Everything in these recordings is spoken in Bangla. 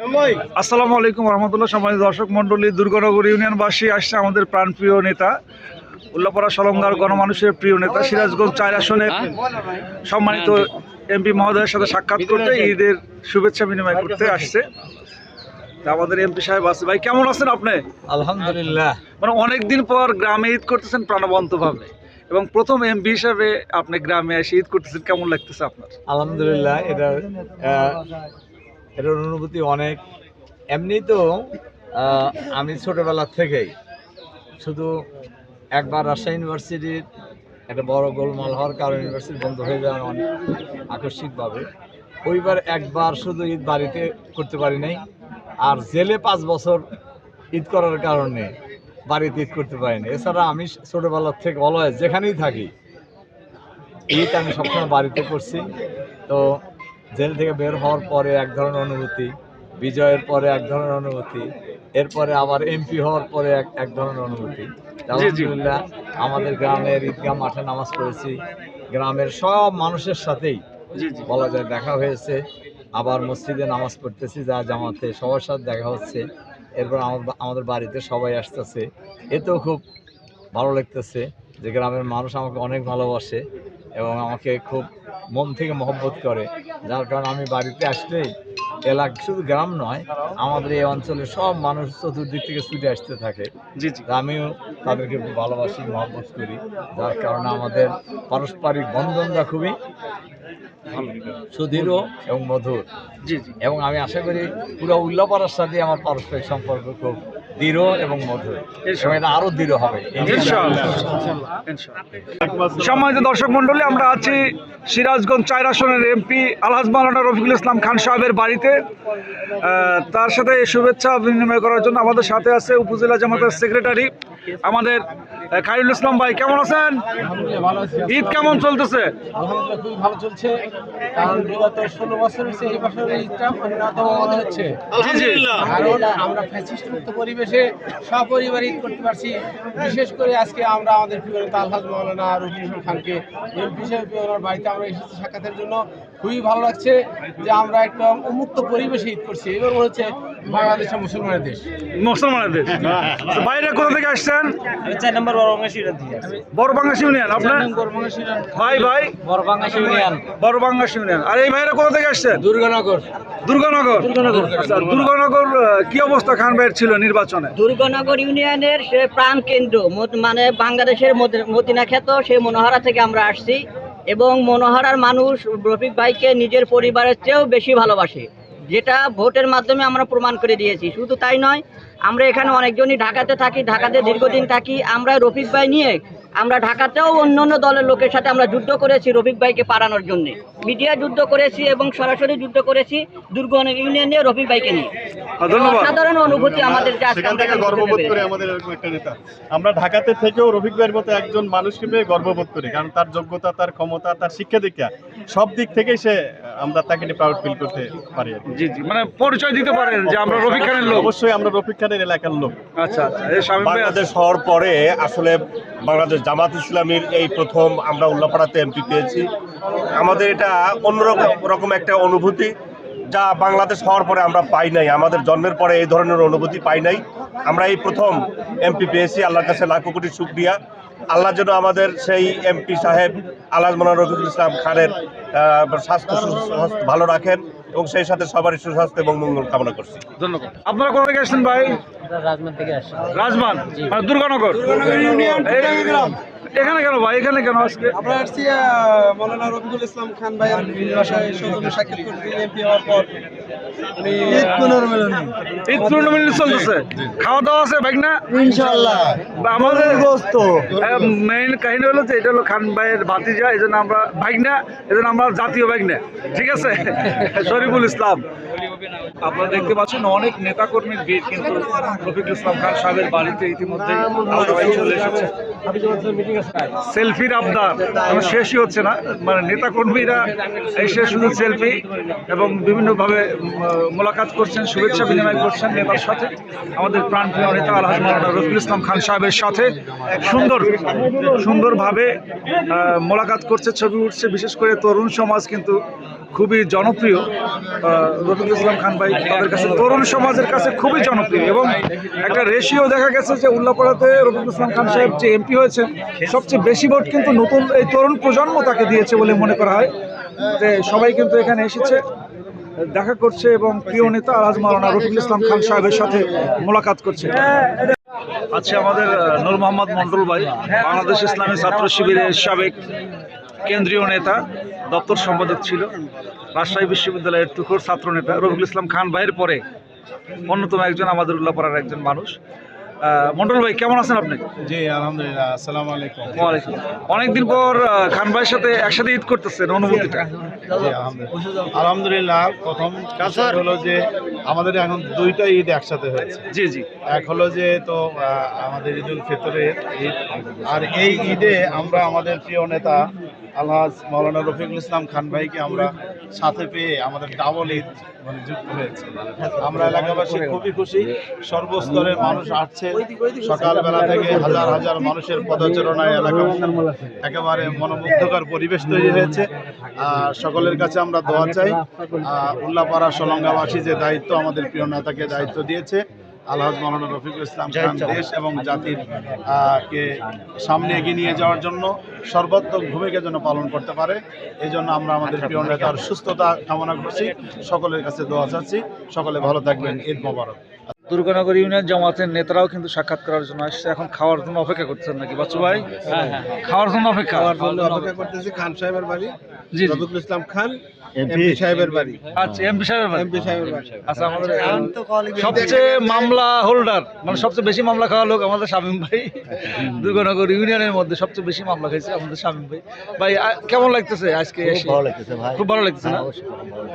আসসালামু আলাইকুম রহমতুল্লাহ। সম্মানিত দর্শক মন্ডলী, দুর্গানগর ইউনিয়নবাসী আসছে আমাদের প্রাণপ্রিয় নেতা, উল্লাপাড়া সলঙ্গার গণমানুষের প্রিয় নেতা, সিরাজগঞ্জ 4 আসনের সম্মানিত এমপি মহোদয়ের সাথে সাক্ষাৎ করতে, ঈদের শুভেচ্ছা বিনিময় করতে আসছে। আমাদের এমপি সাহেব আছে। ভাই, কেমন আছেন আপনি? আলহামদুলিল্লাহ। মানে অনেকদিন পর গ্রামে ঈদ করতেছেন প্রাণবন্তভাবে, এবং প্রথম এমপি হিসাবে আপনি গ্রামে এসে ঈদ করতেছেন, কেমন লাগতেছে আপনার? আলহামদুলিল্লাহ, এটার অনুভূতি অনেক। এমনি তো আমি ছোটবেলা থেকেই শুধু একবার রাজশাহী ইউনিভার্সিটির একটা বড় গোলমাল হওয়ার কারণে ইউনিভার্সিটি বন্ধ হয়ে যাওয়ার অনেক আকস্মিকভাবে ওইবার একবার শুধু ঈদ বাড়িতে করতে পারি নাই, আর জেলে 5 বছর ঈদ করার কারণে বাড়িতে ঈদ করতে পারি না। এছাড়া আমি ছোটবেলার থেকে অলওয়েজ যেখানেই থাকি ঈদ আমি সবসময় বাড়িতে করছি। তো জেল থেকে বের হওয়ার পরে এক ধরনের অনুভূতি, বিজয়ের পরে এক ধরনের অনুভূতি, এরপরে আবার এমপি হওয়ার পরে এক ধরনের অনুভূতি। আলহামদুলিল্লাহ, আমাদের গ্রামের ঈদগাহ মাঠে নামাজ পড়েছি, গ্রামের সব মানুষের সাথেই বলা যায় দেখা হয়েছে। আবার মসজিদে নামাজ পড়তেছি, যা জামাতে সবার সাথে দেখা হচ্ছে। এরপর আমাদের বাড়িতে সবাই আসতেছে, এতেও খুব ভালো লাগতেছে যে গ্রামের মানুষ আমাকে অনেক ভালোবাসে এবং আমাকে খুব মন থেকে মহব্বত করে, যার কারণে আমি বাড়িতে আসলেই এলাকা, শুধু গ্রাম নয়, আমাদের এই অঞ্চলের সব মানুষ চতুর্দিক থেকে ছুটে আসতে থাকে। আমিও তাদেরকে খুব ভালোবাসি, মহব্বত করি, যার কারণে আমাদের পারস্পরিক বন্ধনটা খুবই সুদৃঢ় এবং মধুর। এবং আমি আশা করি পুরো উল্লাপাড়ার সাথে আমার পারস্পরিক সম্পর্ক খুব দৃঢ় এবং মধুর, এবং এটা আরো দৃঢ় হবে ইনশাআল্লাহ। সম্মানিত দর্শক মন্ডলী, আমরা আছি সিরাজগঞ্জ 4 আসনের এমপি আলহাজ মাওলানা রফিকুল ইসলাম খান সাহেবের বাড়িতে। তার সাথে শুভেচ্ছা বিনিময় করার জন্য আমাদের সাথে আছে উপজেলা জামাতের সেক্রেটারি আমাদের খায়রুল ইসলাম ভাই। কেমন আছেন? ঈদ কেমন চলতেছে? আলহামদুলিল্লাহ, খুবই ভালো চলছে। কারণ বিগত 16 বছর হচ্ছে এই বছরের ঈদটা অন্যতম মনে হচ্ছে। কারণ আমরা ফ্যাসিস্ট মুক্ত পরিবেশে সপরিবার ঈদ করতে পারছি। বিশেষ করে আজকে আমরা আমাদের প্রিয় নেতা আলহাজ মাওলানা রফিকুল ইসলাম খানকে এমপি হিসেবে ওনার বাড়িতে আমরা এসেছি সাক্ষাতের জন্য। খুবই ভালো লাগছে যে আমরা একটা উন্মুক্ত পরিবেশে ঈদ করছি। এবং হচ্ছে বাংলাদেশ মুসলমানের দেশ। বাইরে কোথা থেকে আসছেন? 4 নম্বর বড়বাংশ ইউনিয়ন থেকে। বড়বাংশ ইউনিয়ন। আপনার ভাই বড়বাংশ ইউনিয়ন। বড়বাংশ ইউনিয়ন। আর এই ভাইরা কোথা থেকে আসছেন? দুর্গানগর। দুর্গানগর। আচ্ছা, দুর্গানগর কি অবস্থা খান ভাইয়ের ছিল নির্বাচনে? দুর্গানগর ইউনিয়নের সে প্রাণ কেন্দ্র, মানে বাংলাদেশের মদিনা খ্যাত সে মনোহরা থেকে আমরা আসছি, এবং মনোহরার মানুষ রফিক ভাইকে নিজের পরিবারের চেয়েও বেশি ভালোবাসে, যেটা ভোটের মাধ্যমে আমরা প্রমাণ করে দিয়েছি। শুধু তাই নয়, আমরা এখানে অনেকজনই ঢাকাতে থাকি, ঢাকাতে দীর্ঘদিন থাকি। আমরা রফিক ভাই নিয়ে আমরা ঢাকাতেও অন্য দলের লোকের সাথে আমরা যুদ্ধ করেছি রফিক ভাইকে পারানোর জন্য। মিডিয়া যুদ্ধ করেছি এবং সরাসরি যুদ্ধ করেছি দুর্গানগর ইউনিয়নে রফিক ভাইকে নিয়ে। সাধারণ অনুভূতি আমাদের, গর্ববোধ করে আমাদের একটা নেতা। আমরা ঢাকাতে থেকেও রফিক ভাইয়ের মতো একজন মানুষকে পেয়ে গর্ববোধ করি, কারণ তার যোগ্যতা, তার ক্ষমতা, তার শিক্ষা দীক্ষা সব দিক থেকেই আমরা তাকে নিয়ে প্রাউড ফিল করতে পারি। মানে পরিচয় দিতে পারেন যে আমরা রফিক খানের লোক। অবশ্যই আমরা রফিক খানের এলাকার লোক। আচ্ছা, বাংলাদেশ হওয়ার পরে আসলে বাংলাদেশ জামাত ইসলামীর এই প্রথম আমরা উল্লাপাড়াতে এমপি পেয়েছি। আমাদের এটা অন্যরকম একটা অনুভূতি, যা বাংলাদেশ হওয়ার পরে আমরা পাই নাই। আমাদের জন্মের পরে এই ধরনের অনুভূতি পাই নাই। আমরা এই প্রথম এমপি পেয়েছি, আল্লাহর কাছে লাখো কোটি শুকরিয়া। আল্লাহ যেন আমাদের সেই এমপি সাহেব আলহাজ মাওলানা রফিকুল ইসলাম খানের স্বাস্থ্য ভালো রাখেন, এবং সেই সাথে সবারই সুস্বাস্থ্য এবং মঙ্গল কামনা করছি। ধন্যবাদ। আপনারা কোথা থেকে আসছেন ভাই? রাজমান থেকে আসছি। রাজমান, মানে দুর্গানগর। এখানে কেন ভাই? এখানে কেন আজকে? আমরা আসছি মাওলানা রফিকুল ইসলাম খান ভাইয়ের বাসায় সৌজন্য সাক্ষাৎ করতে এমপি হওয়ার পর। ঈদ পুনর্মিলনী চলতেছে, খাওয়া দাওয়া আছে ভাই না? ইনশাআল্লাহ। আমাদের মেইন কাহিনী হলো যে এটা হলো খান ভাইয়ের ভাতিজা, এই জন্য আমরা ভাগনা, এই জন্য আমরা জাতীয় ভাগনা। ঠিক আছে, শরীফুল ইসলাম। আপনারা দেখতে পাচ্ছেন অনেক নেতাকর্মীর ভিড়, কিন্তু রফিকুল ইসলাম খান সাহেবের বাড়িতে ইতিমধ্যে চলে এসেছে। সেলফির আবদার শেষই হচ্ছে না, মানে নেতাকর্মীরা এসে শুধু সেলফি এবং বিভিন্নভাবে মোলাকাত করছেন, শুভেচ্ছা বিনিময় করছেন নেতার সাথে, আমাদের প্রাণপ্রিয় নেতা আলহাজ মাওলানা রফিকুল ইসলাম খান সাহেবের সাথে সুন্দরভাবে মোলাকাত করছে, ছবি উঠছে। বিশেষ করে তরুণ সমাজ কিন্তু খুবই জনপ্রিয় রফিকুল ইসলাম খান ভাই, তাদের কাছে তরুণ সমাজের কাছে খুবই জনপ্রিয়। এবং একটা রেশিও দেখা গেছে যে উল্লাপাড়াতে রফিকুল ইসলাম খান সাহেব যে এমপি হয়েছে, সবচেয়ে বেশি ভোট কিন্তু নতুন এই তরুণ প্রজন্ম তাকে দিয়েছে বলে মনে করা হয়। যে সবাই কিন্তু এখানে এসেছে, দেখা করছে এবং প্রিয় নেতা আলহাজ মাওলানা রফিকুল ইসলাম খান সাহেবের সাথে মোলাকাত করছে। আচ্ছা, আমাদের নূর মোহাম্মদ মন্ডল ভাই, বাংলাদেশ ইসলামী ছাত্র শিবিরের সাবেক কেন্দ্রীয় নেতা, দপ্তর সম্পাদক ছিল, রাজশাহী বিশ্ববিদ্যালয়ের তুখোর ছাত্র নেতা। রফিকুল ইসলাম খান ভাইয়ের পরে অন্যতম একজন আমাদের উল্লাপাড়ার একজন মানুষ। মন্ডল ভাই, কেমন আছেন আপনি? জি আলহামদুলিল্লাহ, আসসালামু আলাইকুম। ওয়ালাইকুম। অনেকদিন পর খান ভাইয়ের সাথে একসাথে ঈদ করতেছেন, অনুভূতিটা? জি আলহামদুলিল্লাহ। প্রথম বিষয় হলো যে আমাদের এখন দুইটা ঈদ একসাথে হয়েছে। জি জি। এক হলো যে তো আমাদের ঈদুল ফিতরের ঈদ, আর এই ঈদে আমরা আমাদের প্রিয় নেতা আলহাজ মাওলানা রফিকুল ইসলাম খান ভাইকে আমরা সাথে পেয়ে আমাদের ডাবল ঈদ মানে যুক্ত হয়েছে। আমরা এলাকাবাসী খুবই খুশি, সর্বস্তরের মানুষ আসছে, সকালবেলা থেকে হাজার হাজার মানুষের পদচারণায় এলাকা একেবারে মনোমুগ্ধকর পরিবেশ তৈরি হয়েছে। সকলের কাছে আমরা দোয়া চাই, উল্লাপাড়া সলঙ্গাবাসী যে দায়িত্ব আমাদের প্রিয় নেতাকে দায়িত্ব দিয়েছে, আলহাজ মাওলানা রফিকুল ইসলাম খান দেশ এবং জাতির কে সামনে এগিয়ে নিয়ে যাওয়ার জন্য সর্বাত্মক ভূমিকা যেন পালন করতে পারে, এই জন্য আমরা আমাদের প্রিয় নেতার সুস্থতা কামনা করছি, সকলের কাছে দোয়া চাচ্ছি। সকলে ভালো থাকবেন, ঈদ মোবারক। দুর্গানগর ইউনিয়ন জামাতের নেতারাও কিন্তু সাক্ষাৎ করার জন্য আসছে, এখন খাওয়ার জন্য অপেক্ষা করছেন নাকি বাচ্চু ভাই? খাওয়ার জন্য অপেক্ষা করতেছি খান সাহেবের বাড়ি, জি জি। রফিকুল ইসলাম খান এমপি সাহেবের বাড়ি। আচ্ছা, এমপি সাহেবের বাড়ি। এমপি সাহেবের বাড়ি। আচ্ছা, আমাদের সবচেয়ে মামলা হোল্ডার, মানে সবচেয়ে বেশি মামলা খাওয়া লোক আমাদের শামীম ভাই। দুর্গানগর ইউনিয়নের মধ্যে সবচেয়ে বেশি মামলা খাইছে আমাদের শামীম ভাই। ভাই কেমন লাগতেছে আজকে এসে? খুব ভালো লাগতেছে না?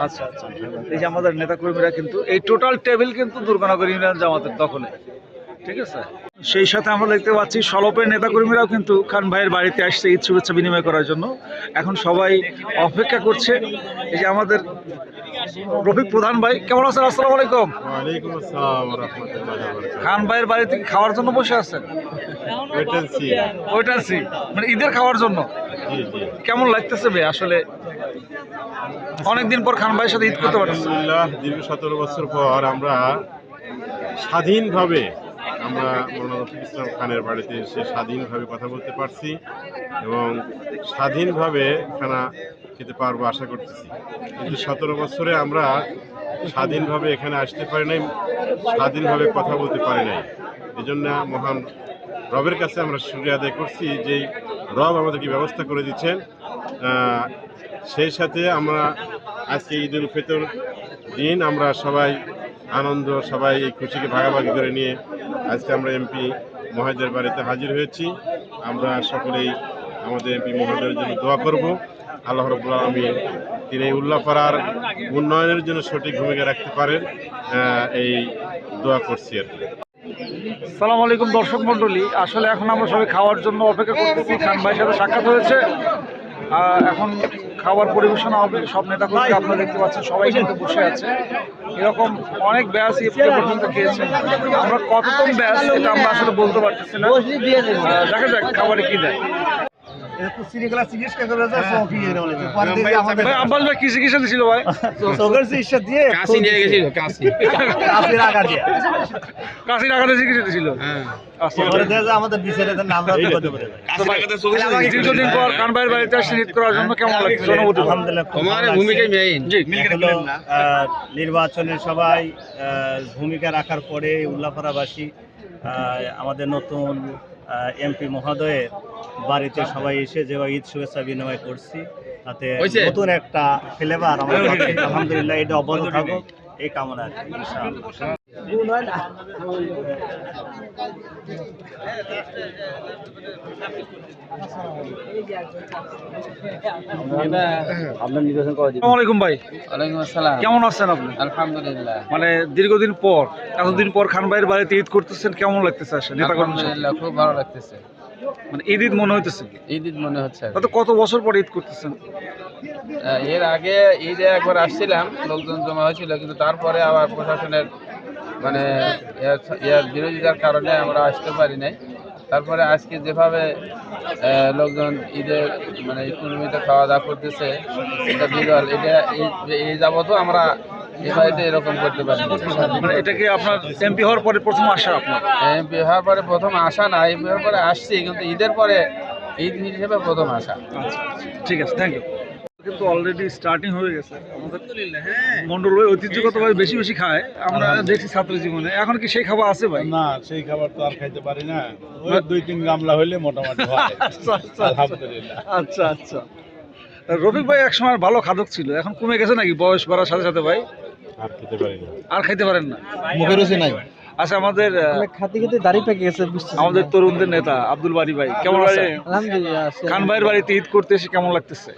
আচ্ছা আচ্ছা। এই যে আমাদের নেতা কর্মীরা কিন্তু এই টোটাল টেবিল কিন্তু দুর্গানগর ইউনিয়ন জামাতের দখলে, ঠিক আছে। সেই সাথে আমরা দেখতে পাচ্ছি সলপের নেতাকর্মীরাও কিন্তু খান ভাইয়ের বাড়িতে আসছে ঈদ শুভেচ্ছা বিনিময় করার জন্য। এখন সবাই অপেক্ষা করছে। এই যে আমাদের রফিক প্রধান ভাই, কেমন আছেন? আসসালামু আলাইকুম। ওয়ালাইকুম আসসালাম ওয়া রাহমাতুল্লাহি ওয়া বারাকাতুহু। খান ভাইয়ের বাড়িতে কি খাওয়ার জন্য বসে আছেন? ওইটাছি মানে ঈদের খাওয়ার জন্য। কেমন লাগতেছে ভাই আসলে অনেকদিন পর খান ভাইয়ের সাথে ঈদ করতে পারতেছি? আলহামদুলিল্লাহ, দীর্ঘ 17 বছর পর আমরা স্বাধীনভাবে আমরা মাওলানা রফিকুল ইসলাম খানের বাড়িতে এসে স্বাধীনভাবে কথা বলতে পারছি এবং স্বাধীনভাবে খানা খেতে পারবো আশা করতেছি। কিন্তু 17 বছরে আমরা স্বাধীনভাবে এখানে আসতে পারি নাই, স্বাধীনভাবে কথা বলতে পারি নাই। এই জন্য মহান রবের কাছে আমরা শুকরিয়া আদায় করছি যে রব আমাদেরকে ব্যবস্থা করে দিচ্ছেন। সেই সাথে আমরা আজকে ঈদুল ফিতর দিন আমরা সবাই আনন্দ, সবাই এই খুশিকে ভাগাভাগি করে নিয়ে আজকে আমরা এমপি মহোদয়ের বাড়িতে হাজির হয়েছি। আমরা সকলেই আমাদের এমপি মহোদয়ের জন্য দোয়া করব, আল্লাহ রাব্বুল আলামিন তিনি উল্লাপাড়ার উন্নয়নের জন্য সঠিক ভূমিকা রাখতে পারেন, এই দোয়া করছি আর কি। আসসালামু আলাইকুম দর্শক মণ্ডলী, আসলে এখন আমরা সবাই খাওয়ার জন্য অপেক্ষা করতেছি। খান ভাইয়ের সাথে সাক্ষাৎ হয়েছে, এখন খাবার পরিবেশনা হবে। সব নেতাকর্মী আপনারা দেখতে পাচ্ছেন সবাই কিন্তু বসে আছে। এরকম অনেক ব্যাচ ইফতার পর্যন্ত খেয়েছে। আমরা কতক্ষণ ব্যাচ এটা আমরা আসলে বলতে পারতেছি না। দেখা যাক খাবারে কি দেয়। ভাই আব্বাস ভাই কিসে কিসে দিছিল ভাই? কাশির আঘাতে চিকিৎসা দিছিল। দীর্ঘদিন পর খান ভাইয়ের বাড়িতে আসছে ঈদ করার জন্য, কেমন লাগছে অনুভূতি? নির্বাচনে সবাই ভূমিকা রাখার পরে উল্লাপাড়াবাসী আমাদের নতুন এমপি মহোদয়ের বাড়িতে সবাই এসে যে ঈদ শুভেচ্ছা বিনিময় করছি, তাতে নতুন একটা ফ্লেভার আমাদের আলহামদুলিল্লাহ এটা অব্যাহত থাকুক এই কামনা আর কি, ইনশাআল্লাহ। আসসালামু আলাইকুম ভাই। ওয়ালাইকুম আসসালাম। কেমন আছেন আপনি? আলহামদুলিল্লাহ। মানে দীর্ঘদিন পর, এতদিন পর খান ভাইয়ের বাড়িতে ঈদ করতেছেন, কেমন লাগতেছে? আসলে আলহামদুলিল্লাহ, খুব ভালো লাগতেছে। মানে ঈদ ঈদ মনে হইতেছে? ঈদ ঈদ মনে হচ্ছে। কত বছর পর ঈদ করতেছেন? এর আগে ঈদে একবার আসছিলাম, লোকজন জমা হয়েছিল, কিন্তু তারপরে আবার প্রশাসনের মানে ইয়ার বিরোধিতার কারণে আমরা আসতে পারি নাই। তারপরে আজকে যেভাবে লোকজন ঈদের মানে ইকোনমিতে খাওয়া দাওয়া করতেছে, এটা বিরল। এটা এই যাবতও আমরা এ বাড়িতে এরকম করতে পারি। মানে এটা কি আপনার এমপি হওয়ার পরে প্রথম আসা আপনার? এমপি হওয়ার পরে প্রথম আসা না, এমপি হওয়ার পরে আসছি, কিন্তু ঈদের পরে ঈদ হিসেবে প্রথম আসা। ঠিক আছে, থ্যাংক ইউ। কিন্তু অলরেডি স্টার্টিং হয়ে গেছে। আমাদের মন্ডল ঐতিহ্যগতভাবে বেশি বেশি খায়, আমরা দেখছি ছাত্র জীবনে। এখন কি সেই খাবার আছে ভাই? না, সেই খাবার তো আর খাইতে পারি না। ওই 2-3 গামলা হইলে মোটামুটি হয়। আলহামদুলিল্লাহ। আচ্ছা আচ্ছা। রফিক ভাই একসময় ভালো খাদক ছিল, এখন কমে গেছে নাকি বয়স বাড়ার সাথে সাথে ভাই? আর খেতে পারি না। আর খাইতে পারেন না, মুখে রুচি নাই। আচ্ছা, আমাদের খাতে খেতে দাঁড়িয়ে পেকে গেছে। আমাদের তরুণদের নেতা আব্দুল বারী ভাই কেমন আছে? আলহামদুলিল্লাহ। খান ভাইয়ের বাড়িতে ঈদ করতে এসে কেমন লাগতেছে?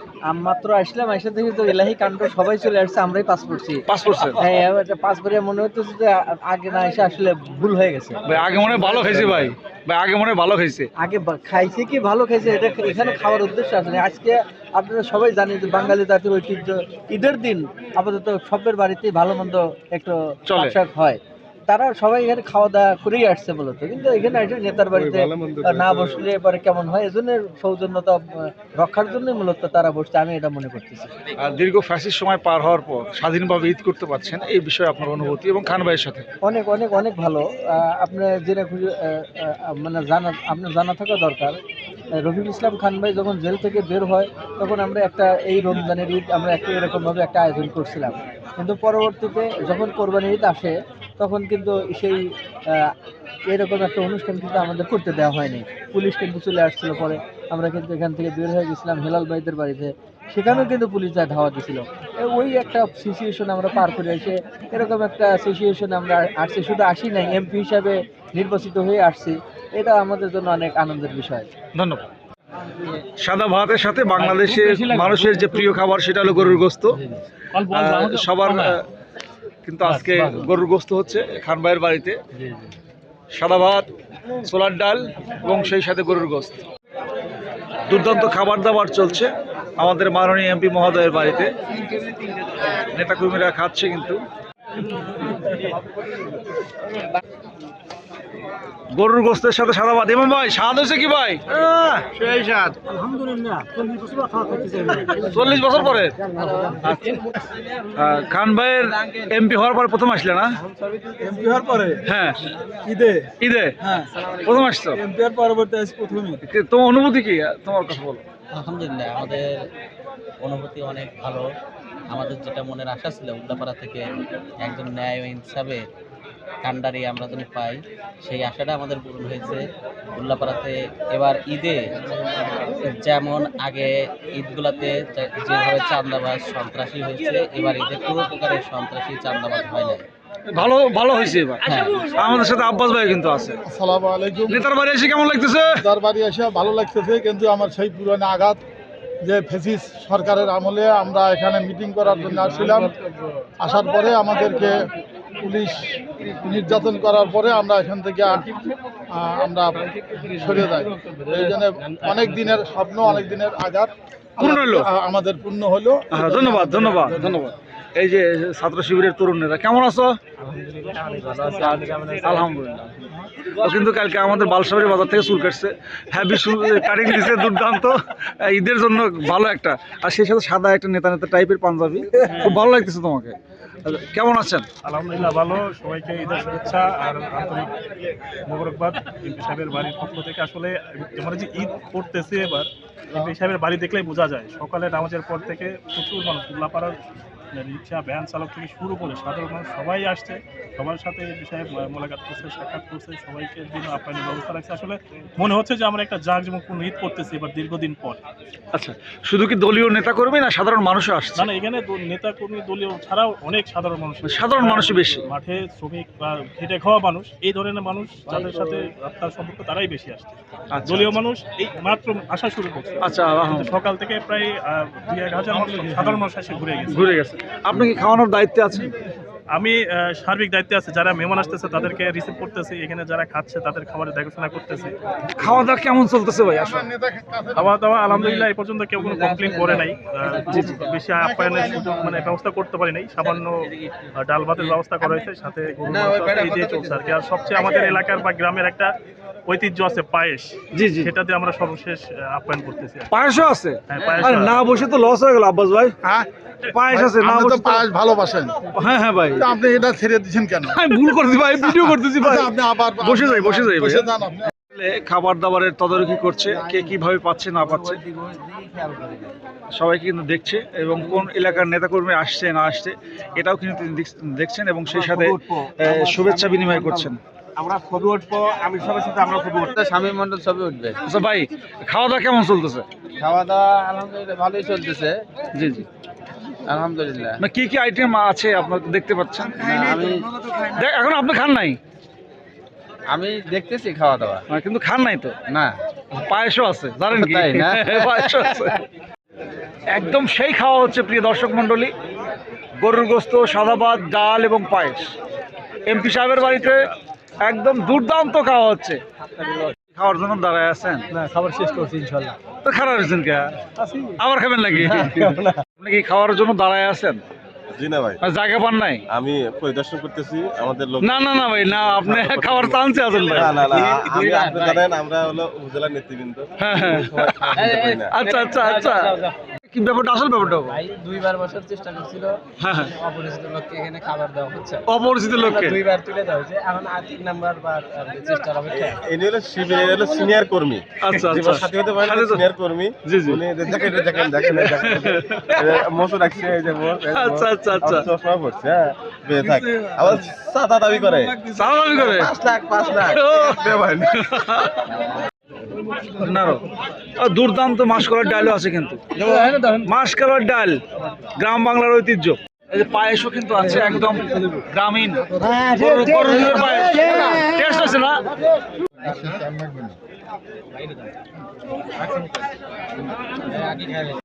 মাত্র আসলাম, এসে দেখি তো এলাহি কাণ্ড, সবাই চলে আসছে, আমরাই পাস করছি। 5%? হ্যাঁ, এটা পাস করে মনে হচ্ছে যে আগে না এসে আসলে ভুল হয়ে গেছে। ভাই আগে মনে হয় ভালো খাইছে ভাই, আগে মনে হয় ভালো খাইছে। আগে খাইছে কি ভালো খাইছে, এটা এখানে খাওয়ার উদ্দেশ্য আসলে। আজকে আপনারা সবাই জানেন যে বাঙালি জাতির ঐতিহ্য ঈদের দিন আপাতত সবের বাড়িতেই ভালো মন্দ একটু চলে। শাক হয়। তারা সবাই এখানে খাওয়া দাওয়া করেই আসছে মূলত, কিন্তু এখানে এসে নেতার বাড়িতে না বসলে পরে কেমন হয়, এজন্য সৌজন্যতা রক্ষার জন্য মূলত তারা বসছে, আমি এটা মনে করতেছি। আর দীর্ঘ ফ্যাসিস্ট সময় পার হওয়ার পর স্বাধীনভাবে ঈদ করতে পারছেন, এই বিষয়ে আপনার অনুভূতি এবং খান ভাইয়ের সাথে? অনেক অনেক অনেক ভালো। আপনার জেনে খুশি, মানে আপনার জানা থাকা দরকার, রফিকুল ইসলাম খান ভাই যখন জেল থেকে বের হয় তখন আমরা একটা এই রমজানের ঈদ আমরা একটা এরকমভাবে একটা আয়োজন করছিলাম, কিন্তু পরবর্তীতে যখন কোরবানির ঈদ আসে তখন কিন্তু সেই এরকম একটা অনুষ্ঠান কিন্তু আমাদের করতে দেওয়া হয়নি। পুলিশ কিন্তু চলে আসছিল, পরে আমরা কিন্তু এখান থেকে বের হয়ে গেছিলাম হেলাল ভাইদের বাড়িতে, সেখানেও কিন্তু পুলিশ যা ধাওয়া দিয়েছিল। ওই একটা সিচুয়েশন আমরা পার করে এসে এরকম একটা সিচুয়েশন আমরা আসছি, শুধু আসি নাই, এমপি হিসাবে নির্বাচিত হয়ে আসছি, এটা আমাদের জন্য অনেক আনন্দের বিষয়। ধন্যবাদ। সাদা ভাতের সাথে বাংলাদেশের মানুষের যে প্রিয় খাবার সেটা হলো গরুর গোস্ত। সবার কিন্তু আজকে গরুর গোস্ত হচ্ছে খান ভাইয়ের বাড়িতে। সাদা ভাত, ছোলার ডাল এবং সেই সাথে গরুর গোস্ত, দুর্দান্ত খাবার দাবার চলছে আমাদের মাননীয় এমপি মহোদয়ের বাড়িতে। নেতাকর্মীরা খাচ্ছে কিন্তু। গরুর গোস্তের সাথে সাদা ভাত। এমন ভাই স্বাদ হয়েছে কি ভাই? সেই স্বাদ আলহামদুলিল্লাহ। 40 বছর পরে। খান ভাইয়ের এমপি হওয়ার পরে প্রথম আসলে না? এমপি হওয়ার পরে হ্যাঁ, ঈদে ঈদে হ্যাঁ প্রথম আসছো। এমপি হওয়ার পরবর্তী আজ প্রথমই। তোমার অনুভূতি কি? তোমার কথা বলো। আলহামদুলিল্লাহ, আমাদের অনুভূতি অনেক ভালো। আমাদের যেটা মনের আশা ছিল উল্লাপাড়া থেকে একজন ন্যায় ও ইনসাফে কান্ডারি আমরা যদি পাই, সেই আশাটা আমাদের পূরণ হয়েছে। উল্লাপাড়াতে এবার ঈদে যেমন আগে ঈদগুলাতে যেভাবে চাঁদাবাজ সন্ত্রাসী হয়েছে, এবার ঈদে কোনো প্রকারের সন্ত্রাসী চাঁদাবাজ হয় না। ভালো ভালো হয়েছে এবার। হ্যাঁ, আমাদের সাথে আব্বাস ভাই কিন্তু আছে। আসসালামু আলাইকুম। নেতার বাড়ি এসে কেমন লাগতেছে? তার বাড়ি এসে ভালো লাগতেছে, কিন্তু আমার সেই পুরনো আঘাত যে ফেসিস সরকারের আমলে আমরা এখানে মিটিং করার জন্য আসছিলাম, আসার পরে আমাদেরকে পুলিশ নির্যাতন করার পরে আমরা এখান থেকে আমরা সরে যাই। এই জন্য অনেক দিনের স্বপ্ন, অনেক দিনের আঘাত পূর্ণ হলো, আমাদের পূর্ণ হলো। ধন্যবাদ ধন্যবাদ ধন্যবাদ। এই যে ছাত্র শিবিরের তরুণেরা কেমন আছো? আলহামদুলিল্লাহ। ও কিন্তু কালকে আমাদের বালসাবাড়ি বাজার থেকে চুল কাটছে, হ্যাভি কাটিং দিচ্ছে, দুর্দান্ত। ঈদের জন্য ভালো একটা, আর সেই সাথে সাদা একটা নেতা নেতা টাইপের পাঞ্জাবি, খুব ভালো লাগতেছে তোমাকে। কেমন আছেন? আলহামদুলিল্লাহ ভালো। সবাইকে ঈদের শুভেচ্ছা আর আন্তরিক মোবারকবাদ। এমপি সাহেবের বাড়ির পক্ষ থেকে আসলে আমরা যে ঈদ করতেছি এবার, এমপি সাহেবের বাড়ি দেখলেই বোঝা যায়। সকালে নামাজের পর থেকে প্রচুর মানুষ, উল্লাপাড়ার রিক্সা ভ্যান চালক থেকে শুরু করে সাধারণ মানুষ সবাই আসছে, সবার সাথে এমপি সাহেব মোলাকাত করছে, সাক্ষাৎ করছে, সবাইকে জন্য আপ্যায়নের ব্যবস্থা রাখছে। আসলে মনে হচ্ছে যে আমরা একটা জাঁকজমকপূর্ণ ঈদ করতেছি এবার দীর্ঘদিন পর। আচ্ছা, শুধু কি দলীয় নেতা কর্মী না সাধারণ মানুষও আসছে? না না, এখানে নেতা কর্মী দলীয় ছাড়াও অনেক সাধারণ মানুষ, সাধারণ মানুষই বেশি, মাঠে শ্রমিক বা খেটে খাওয়া মানুষ, এই ধরনের মানুষ যাদের সাথে আত্মার সম্পর্ক তারাই বেশি আসছে। দলীয় মানুষ এই মাত্র আসা শুরু করছে। আচ্ছা, সকাল থেকে প্রায় 2-1000 মানুষ সাধারণ মানুষ এসে ঘুরে গেছে। আপনি কি খাওয়ানোর দায়িত্বে আছেন? আমি সার্বিক দায়িত্বে আছে, যারা মেহমান আসতেছে তাদেরকে রিসিভ করতেছি, এখানে যারা খাচ্ছে তাদের খাবারের দেখাশোনা করতেছি। খাওয়া দাওয়া কেমন চলতেছে ভাই আসলে? খাওয়া দাওয়া আলহামদুলিল্লাহ এই পর্যন্ত কেউ কোনো কমপ্লেন করে নাই। বেশি আপ্যায়নের সুযোগ মানে ব্যবস্থা করতে পারি নাই, সামান্য ডাল ভাতের ব্যবস্থা করা হয়েছে, সাথে গরুর মাংস আছে, এই দিয়ে চলছে আর কি। আর সবচেয়ে আমাদের এলাকার বা গ্রামের একটা ঐতিহ্য আছে পায়েস, জি জি, সেটাতে আমরা সর্বশেষ আপ্যায়ন করতেছি। পায়েসও আছে? হ্যাঁ, পায়েস আরে না বসে তো লস হয়ে গেল আব্বাস ভাই। হ্যাঁ, পায়েস আছে না আপনি তো বসে তো- পায়েস ভালোবাসেন, হ্যাঁ হ্যাঁ ভাই, তা আপনি এটা ছেড়ে দিচ্ছেন কেন? আমি ভুল করতেছি ভাই, ভিডিও করতেছি ভাই। আপনি আবার বসে যাই বসে ভাই। যান আপনি। আসলে খাবার দাবারের তদারকি করছে, কে কিভাবে পাচ্ছে না পাচ্ছে সবাই কিন্তু দেখছে, এবং কোন এলাকার নেতাকর্মী আসছে না আসছে এটাও কিন্তু তিনি দেখছেন, এবং সেই সাথে শুভেচ্ছা বিনিময় করছেন। আমরা ছবি উঠবো, আমি সবার সাথে আমরা ছবি উঠবো। স্বামী মন্ডল ছবি উঠবে। আচ্ছা ভাই, খাওয়া দাওয়া কেমন চলতেছে? খাওয়া দাওয়া আলহামদুলিল্লাহ ভালোই চলতেছে। জি জি, আলহামদুলিল্লাহ। মানে কি কি আইটেম আছে আপনার দেখতে পাচ্ছেন? আমি এখন আপনি খান নাই? আমি দেখতেছি খাওয়া দাওয়া, কিন্তু খান নাই তো? না পায়েসও আছে জানেন কি? তাই না? পায়েসও আছে। একদম সেই খাওয়া হচ্ছে প্রিয় দর্শক মণ্ডলী, গরুর গোস্ত, সাদা ভাত, ডাল এবং পায়েস। এমপি সাহেবের বাড়িতে একদম দুর্দান্ত খাওয়া হচ্ছে। খাওয়ার জন্য দাঁড়ায় আছেন? না, খাবার শেষ করছি ইনশাল্লাহ। তো খারাপ হয়েছেন কে? আবার খাবেন নাকি? আপনি কি খাওয়ার জন্য দাঁড়ায় আছেন? জি না ভাই, আর জায়গা পান নাই? আমি পরিদর্শন করতেছি আমাদের লোক। না না না ভাই, না আপনি খাওয়ার চান্সে আছেন ভাই। আপনি জানেন আমরা হলো উপজেলার নেতৃবৃন্দ। হ্যাঁ হ্যাঁ, আচ্ছা আচ্ছা আচ্ছা, কি ব্যাপারটা, আসল ব্যাপারটা? ভাই 2বার বসার চেষ্টা করছিল, হ্যাঁ হ্যাঁ, অপরিচিত লোককে এখানে খাবার দেওয়া হচ্ছে, অপরিচিত লোককে 2বার তুলে দেওয়া হয়েছে, এখন আর 3 নাম্বার বার চেষ্টার অপেক্ষা। ইনি হলো শিবিরের হলো সিনিয়র কর্মী। আচ্ছা জীবন আচ্ছা, সাথী হতে পারে সিনিয়র কর্মী। জি জি, উনি দেখেন মোশো রাখছে, এই যে মোশ। আচ্ছা আচ্ছা আচ্ছা, চশমা পড়ছে, হ্যাঁ বেয়ে থাক। আবার সাদা দাবি করে, সাদা দাবি করে 5 লাখ দে ভাই। দুর্দান্ত মাসকলার ডালও আছে কিন্তু, মাসকলার ডাল গ্রাম বাংলার ঐতিহ্য। এই যে পায়েসও কিন্তু আছে, একদম গ্রামীণ গরুর দুধের পায়েস। টেস্ট আছে না?